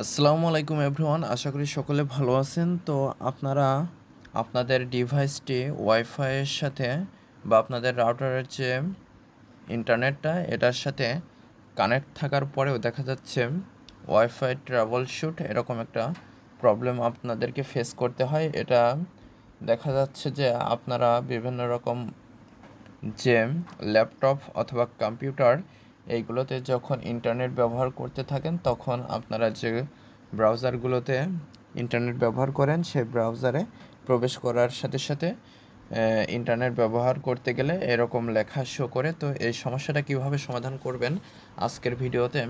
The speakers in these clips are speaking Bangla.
আসসালামু আলাইকুম এভরিওয়ান, আশা করি সকলে ভালো আছেন। তো আপনারা আপনাদের ডিভাইসটি ওয়াইফাইয়ের সাথে বা আপনাদের রাউটারের যে ইন্টারনেটটা এটার সাথে কানেক্ট থাকার পরেও দেখা যাচ্ছে ওয়াইফাই ট্রাবল শুট এরকম একটা প্রবলেম আপনাদেরকে ফেস করতে হয়। এটা দেখা যাচ্ছে যে আপনারা বিভিন্ন রকম যে ল্যাপটপ অথবা কম্পিউটার এইগুলোতে যখন ইন্টারনেট ব্যবহার করতে থাকেন তখন আপনারা যে ব্রাউজারগুলোতে ইন্টারনেট ব্যবহার করেন সেই ব্রাউজারে প্রবেশ করার সাথে সাথে ইন্টারনেট ব্যবহার করতে গেলে এরকম লেখা শো করে। তো এই সমস্যাটা কিভাবে সমাধান করবেন আজকের ভিডিওতে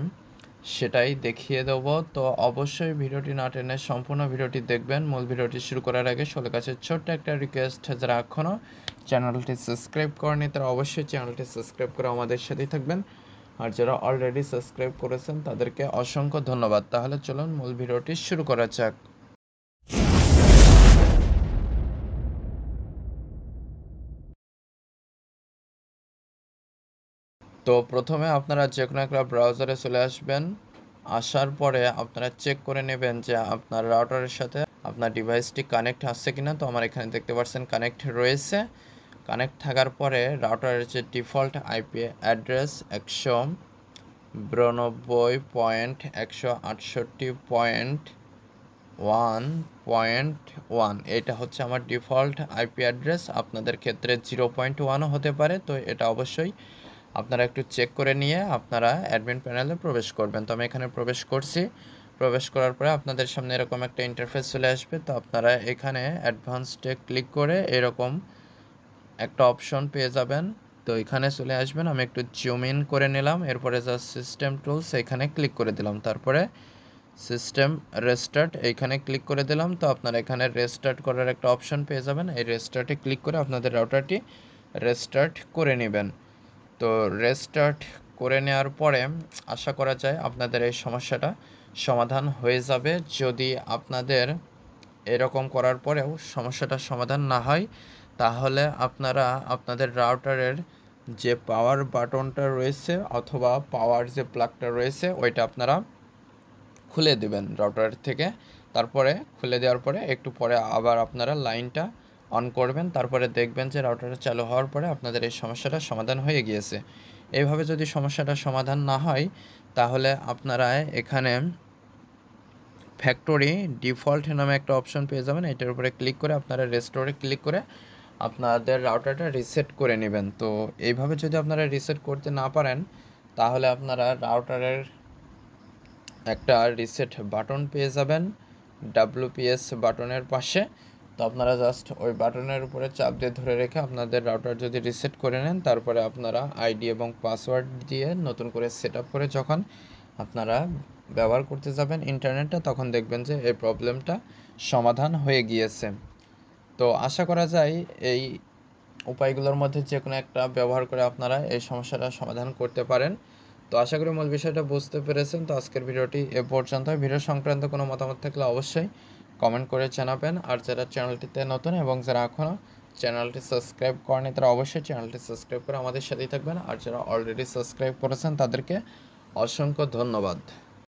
সেটাই দেখিয়ে দেব। তো অবশ্যই ভিডিওটি না টেনে সম্পূর্ণ ভিডিওটি দেখবেন। মূল ভিডিওটি শুরু করার আগে সকলের কাছে ছোট্ট একটা রিকোয়েস্ট, যারা এখনও চ্যানেলটি সাবস্ক্রাইব করেনি তারা অবশ্যই চ্যানেলটি সাবস্ক্রাইব করে আমাদের সাথেই থাকবেন, আর যারা অলরেডি সাবস্ক্রাইব করেছেন তাদেরকে অসংখ্য ধন্যবাদ। তাহলে চলুন মূল ভিডিওটি শুরু করা যাক। তো প্রথমে আপনারা যে কোনো একটা ব্রাউজারে চলে আসবেন। আসার পরে আপনারা চেক করে নেবেন যে আপনার রাউটারের সাথে আপনার ডিভাইসটি কানেক্ট আসছে কিনা। তো আমার এখানে দেখতে পাচ্ছেন কানেক্ট রয়েছে। কানেক্ট থাকার পরে রাউটারের যে ডিফল্ট আইপি অ্যাড্রেস 192.168.1.1 এটা হচ্ছে আমার ডিফল্ট আইপি অ্যাড্রেস। আপনাদের ক্ষেত্রে 0.1ও হতে পারে। তো এটা অবশ্যই আপনারা একটু চেক করে নিয়ে আপনারা অ্যাডমিন প্যানেলে প্রবেশ করবেন। তো আমি এখানে প্রবেশ করছি। প্রবেশ করার পরে আপনাদের সামনে এরকম একটা ইন্টারফেস চলে আসবে। তো আপনারা এখানে অ্যাডভান্সডে ক্লিক করে এরকম একটা অপশন পেয়ে যাবেন। তো এখানে চলে আসবেন। আমি একটু জুম ইন করে নিলাম। এরপরে যা সিস্টেম টুলস এখানে ক্লিক করে দিলাম। তারপরে সিস্টেম রেস্টার্ট এইখানে ক্লিক করে দিলাম। তো আপনারা এখানে রেস্টার্ট করার একটা অপশন পেয়ে যাবেন। এই রেস্টার্টে ক্লিক করে আপনাদের রাউটারটি রেস্টার্ট করে নেবেন। তো রেস্টার্ট করে নেওয়ার পরে আশা করা যায় আপনাদের এই সমস্যাটা সমাধান হয়ে যাবে। যদি আপনাদের এরকম করার পরেও সমস্যাটা সমাধান না হয় তাহলে আপনারা আপনাদের রাউটারের যে পাওয়ার বাটনটা রয়েছে অথবা পাওয়ার যে প্লাগটা রয়েছে ওইটা আপনারা খুলে দেবেন রাউটার থেকে। তারপরে খুলে দেওয়ার পরে একটু পরে আবার আপনারা লাইনটা অন করবেন। তারপরে দেখবেন যে রাউটারটা চালু হওয়ার পরে আপনাদের এই সমস্যাটা সমাধান হয়ে গিয়েছে। এইভাবে যদি সমস্যাটা সমাধান না হয় তাহলে আপনারা এখানে ফ্যাক্টরি ডিফল্ট নামে একটা অপশন পেয়ে যাবেন। এটার উপরে ক্লিক করে আপনারা রেস্টোরে ক্লিক করে আপনাদের রাউটারটা রিসেট করে নেবেন। তো এইভাবে যদি আপনারা রিসেট করতে না পারেন তাহলে আপনারা রাউটারের একটা রিসেট বাটন পেয়ে যাবেন WPS বাটনের পাশে। তো আপনারা জাস্ট ওই বাটনের উপরে চাপ দিয়ে ধরে রেখে আপনাদের রাউটার যদি রিসেট করে নেন তারপরে আপনারা আইডি এবং পাসওয়ার্ড দিয়ে নতুন করে সেট আপ করে যখন আপনারা ব্যবহার করতে যাবেন ইন্টারনেটটা তখন দেখবেন যে এই প্রবলেমটা সমাধান হয়ে গিয়েছে। তো আশা করা যায় এই উপায়গুলোর মধ্যে যে কোনো একটা ব্যবহার করে আপনারা এই সমস্যাটা সমাধান করতে পারেন। তো আশা করি মূল বিষয়টা বুঝতে পেরেছেন। তো আজকের ভিডিওটি এ পর্যন্ত। ভিডিও সংক্রান্ত কোনো মতামত থাকলে অবশ্যই কমেন্ট করে জানাবেন। আর যারা চ্যানেলটিতে নতুন এবং যারা এখনও চ্যানেলটি সাবস্ক্রাইব করেনি তারা অবশ্যই চ্যানেলটি সাবস্ক্রাইব করে আমাদের সাথেই থাকবেন। আর যারা অলরেডি সাবস্ক্রাইব করেছেন তাদেরকে অসংখ্য ধন্যবাদ।